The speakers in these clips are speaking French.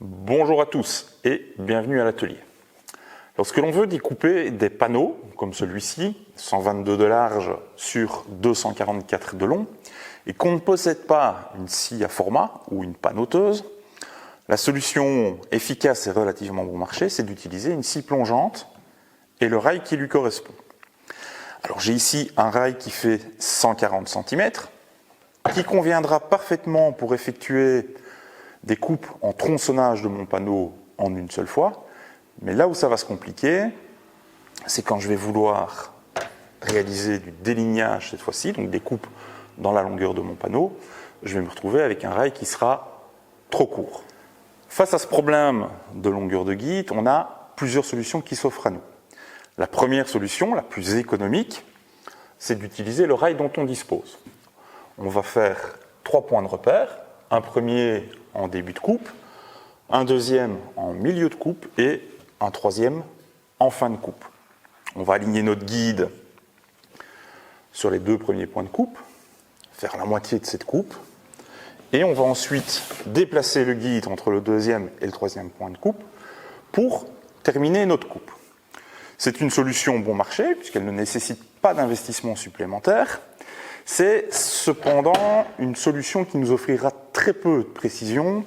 Bonjour à tous et bienvenue à l'atelier. Lorsque l'on veut découper des panneaux comme celui-ci, 122 de large sur 244 de long, et qu'on ne possède pas une scie à format ou une panneauteuse, la solution efficace et relativement bon marché, c'est d'utiliser une scie plongeante et le rail qui lui correspond. Alors j'ai ici un rail qui fait 140 cm, qui conviendra parfaitement pour effectuer des coupes en tronçonnage de mon panneau en une seule fois. Mais là où ça va se compliquer, c'est quand je vais vouloir réaliser du délignage cette fois-ci, donc des coupes dans la longueur de mon panneau, je vais me retrouver avec un rail qui sera trop court. Face à ce problème de longueur de guide, on a plusieurs solutions qui s'offrent à nous. La première solution, la plus économique, c'est d'utiliser le rail dont on dispose. On va faire 3 points de repère, un premier en début de coupe, un deuxième en milieu de coupe et un troisième en fin de coupe. On va aligner notre guide sur les 2 premiers points de coupe, faire la moitié de cette coupe, et on va ensuite déplacer le guide entre le deuxième et le troisième point de coupe pour terminer notre coupe. C'est une solution bon marché puisqu'elle ne nécessite pas d'investissement supplémentaire. C'est cependant une solution qui nous offrira très peu de précision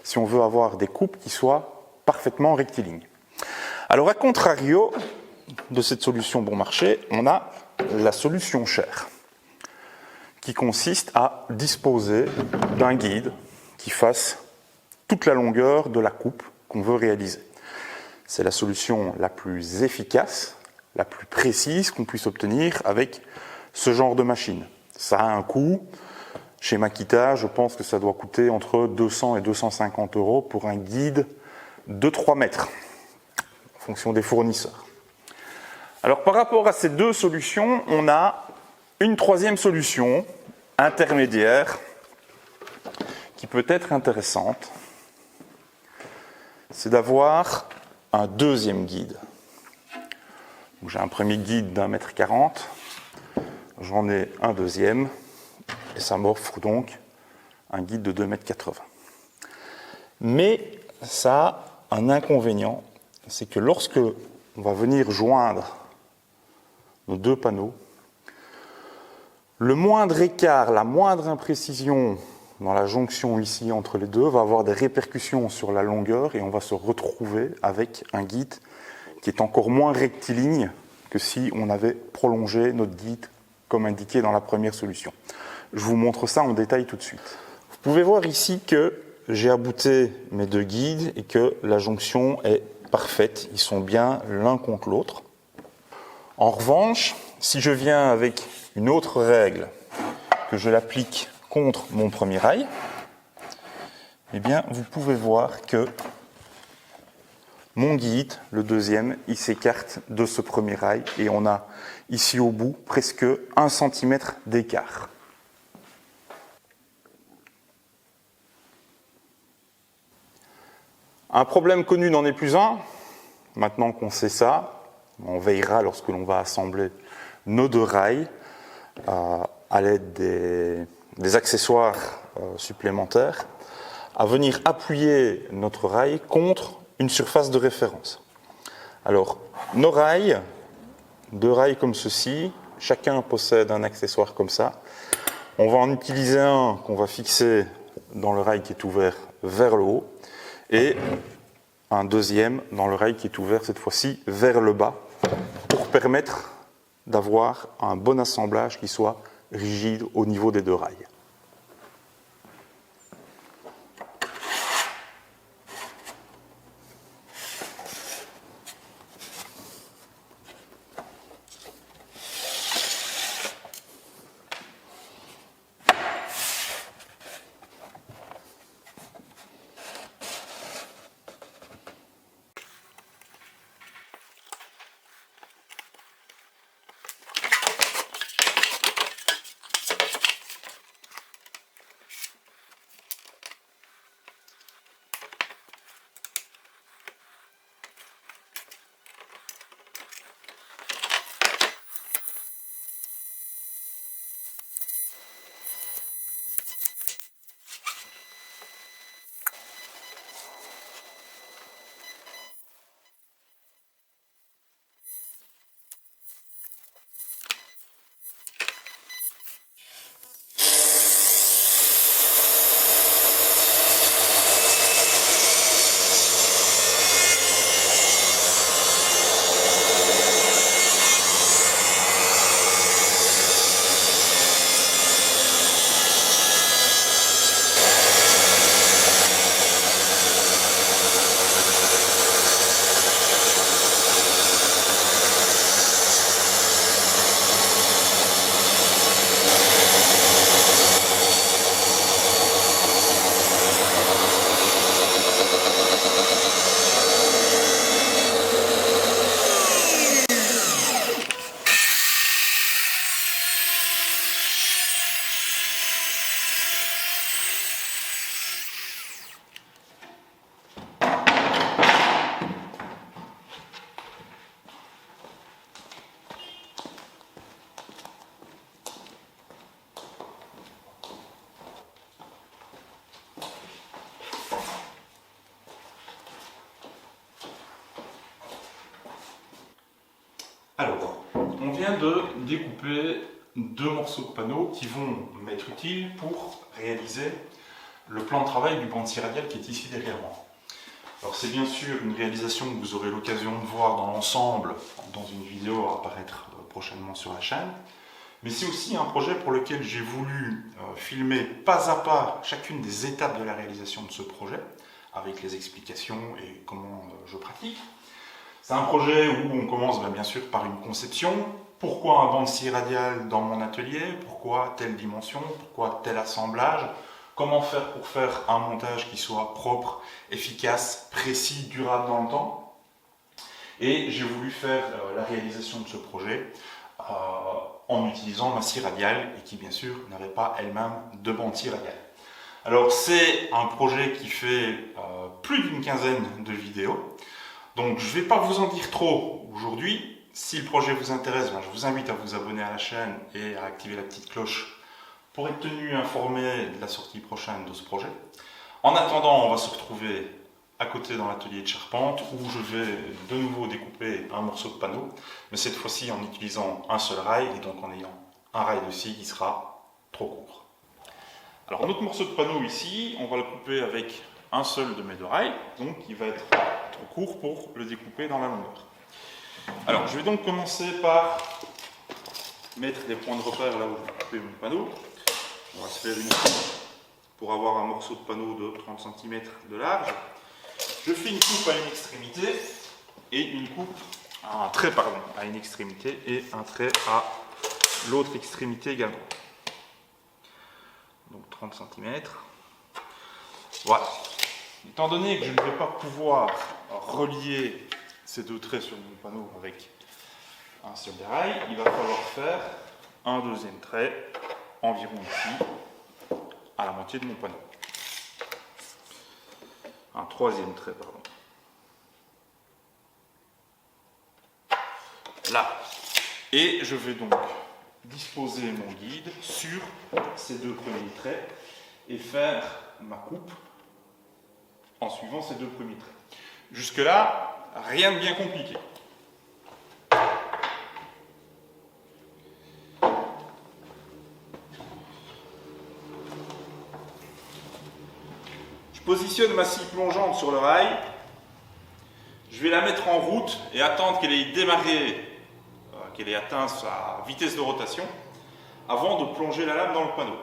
si on veut avoir des coupes qui soient parfaitement rectilignes. Alors, à contrario de cette solution bon marché, on a la solution chère, qui consiste à disposer d'un guide qui fasse toute la longueur de la coupe qu'on veut réaliser. C'est la solution la plus efficace, la plus précise qu'on puisse obtenir avec ce genre de machine. Ça a un coût. Chez Makita, je pense que ça doit coûter entre 200 et 250 € pour un guide de 3 mètres, en fonction des fournisseurs. Alors, par rapport à ces deux solutions, on a une troisième solution intermédiaire qui peut être intéressante. C'est d'avoir un deuxième guide. Donc, j'ai un premier guide d'1,40 m, j'en ai un deuxième, et ça m'offre donc un guide de 2,80 m. Mais ça a un inconvénient, c'est que lorsque on va venir joindre nos 2 panneaux, le moindre écart, la moindre imprécision dans la jonction ici entre les deux va avoir des répercussions sur la longueur et on va se retrouver avec un guide qui est encore moins rectiligne que si on avait prolongé notre guide comme indiqué dans la première solution. Je vous montre ça en détail tout de suite. Vous pouvez voir ici que j'ai abouté mes 2 guides et que la jonction est parfaite. Ils sont bien l'un contre l'autre. En revanche, si je viens avec une autre règle, que je l'applique contre mon premier rail, eh bien, vous pouvez voir que mon guide, le deuxième, il s'écarte de ce premier rail et on a ici au bout presque 1 cm d'écart. Un problème connu n'en est plus un. Maintenant qu'on sait ça, on veillera lorsque l'on va assembler nos 2 rails à l'aide des accessoires supplémentaires à venir appuyer notre rail contre une surface de référence. Alors, nos rails, 2 rails comme ceci, chacun possède un accessoire comme ça. On va en utiliser un qu'on va fixer dans le rail qui est ouvert vers le haut et un deuxième dans le rail qui est ouvert cette fois-ci vers le bas pour permettre d'avoir un bon assemblage qui soit rigide au niveau des 2 rails. vient de découper 2 morceaux de panneaux qui vont m'être utiles pour réaliser le plan de travail du bandit radial qui est ici derrière moi. Alors c'est bien sûr une réalisation que vous aurez l'occasion de voir dans l'ensemble dans une vidéo à apparaître prochainement sur la chaîne, mais c'est aussi un projet pour lequel j'ai voulu filmer pas à pas chacune des étapes de la réalisation de ce projet, avec les explications et comment je pratique. C'est un projet où on commence bien sûr par une conception. Pourquoi un banc de scie radial dans mon atelier? Pourquoi telle dimension? Pourquoi tel assemblage? Comment faire pour faire un montage qui soit propre, efficace, précis, durable dans le temps? Et j'ai voulu faire la réalisation de ce projet en utilisant ma scie radiale et qui bien sûr n'avait pas elle-même de banc de scie radial. Alors c'est un projet qui fait plus d'une quinzaine de vidéos. Donc je ne vais pas vous en dire trop aujourd'hui. Si le projet vous intéresse, je vous invite à vous abonner à la chaîne et à activer la petite cloche pour être tenu informé de la sortie prochaine de ce projet. En attendant, on va se retrouver à côté dans l'atelier de charpente où je vais de nouveau découper un morceau de panneau, mais cette fois-ci en utilisant un seul rail et donc en ayant un rail de scie qui sera trop court. Alors notre morceau de panneau ici, on va le couper avec un seul de mes 2 rails, donc il va être trop court pour le découper dans la longueur. Alors je vais donc commencer par mettre des points de repère là où je vais couper mon panneau. On va se faire une coupe pour avoir un morceau de panneau de 30 cm de large. Je fais une coupe à une extrémité et une coupe, un trait pardon, à une extrémité et un trait à l'autre extrémité également. Donc 30 cm. Voilà. Étant donné que je ne vais pas pouvoir relier ces 2 traits sur mon panneau avec un seul des rails, il va falloir faire un deuxième trait environ ici, à la moitié de mon panneau. Un troisième trait, pardon. Là. Et je vais donc disposer mon guide sur ces 2 premiers traits et faire ma coupe en suivant ces 2 premiers traits. Jusque-là, rien de bien compliqué. Je positionne ma scie plongeante sur le rail. Je vais la mettre en route et attendre qu'elle ait démarré, qu'elle ait atteint sa vitesse de rotation avant de plonger la lame dans le panneau.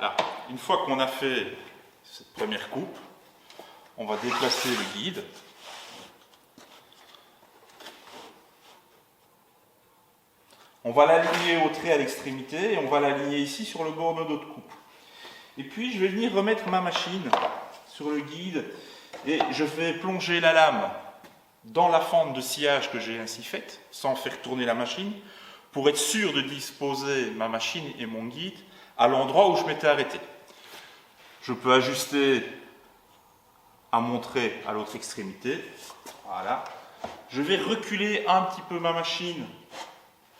Là, une fois qu'on a fait cette première coupe, on va déplacer le guide. On va l'aligner au trait à l'extrémité et on va l'aligner ici sur le bord de notre coupe. Et puis je vais venir remettre ma machine sur le guide et je vais plonger la lame dans la fente de sciage que j'ai ainsi faite, sans faire tourner la machine, pour être sûr de disposer ma machine et mon guide à l'endroit où je m'étais arrêté. Je peux ajuster à mon trait à l'autre extrémité. Voilà. Je vais reculer un petit peu ma machine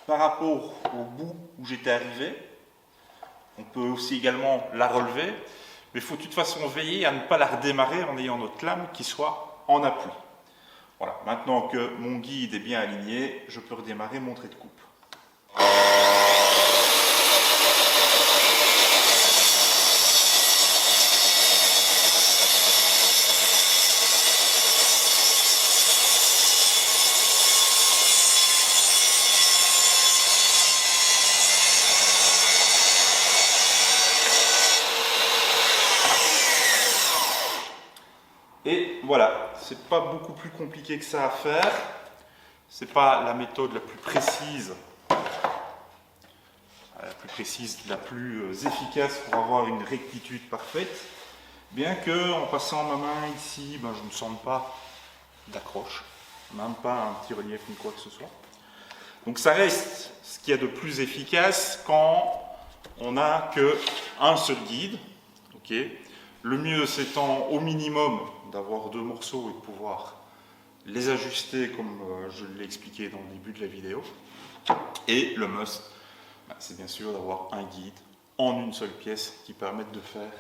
par rapport au bout où j'étais arrivé. On peut aussi également la relever, mais il faut de toute façon veiller à ne pas la redémarrer en ayant notre lame qui soit en appui. Voilà. Maintenant que mon guide est bien aligné, je peux redémarrer mon trait de coupe. Et voilà, c'est pas beaucoup plus compliqué que ça à faire. C'est pas la méthode la plus précise, la plus efficace pour avoir une rectitude parfaite. Bien que, en passant ma main ici, je ne sente pas d'accroche, même pas un petit relief ni quoi que ce soit. Donc ça reste ce qu'il y a de plus efficace quand on n'a qu'un seul guide. Okay. Le mieux, c'est au minimum d'avoir 2 morceaux et de pouvoir les ajuster comme je l'ai expliqué dans le début de la vidéo. Et le must, c'est bien sûr d'avoir un guide en une seule pièce qui permette de faire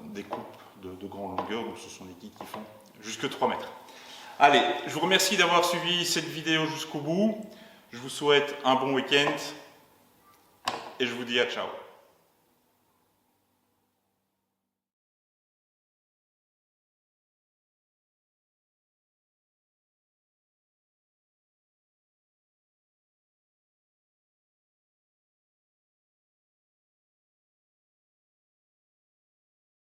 des coupes de grande longueur. Donc ce sont des guides qui font jusque 3 mètres. Allez, je vous remercie d'avoir suivi cette vidéo jusqu'au bout. Je vous souhaite un bon week-end et je vous dis à ciao.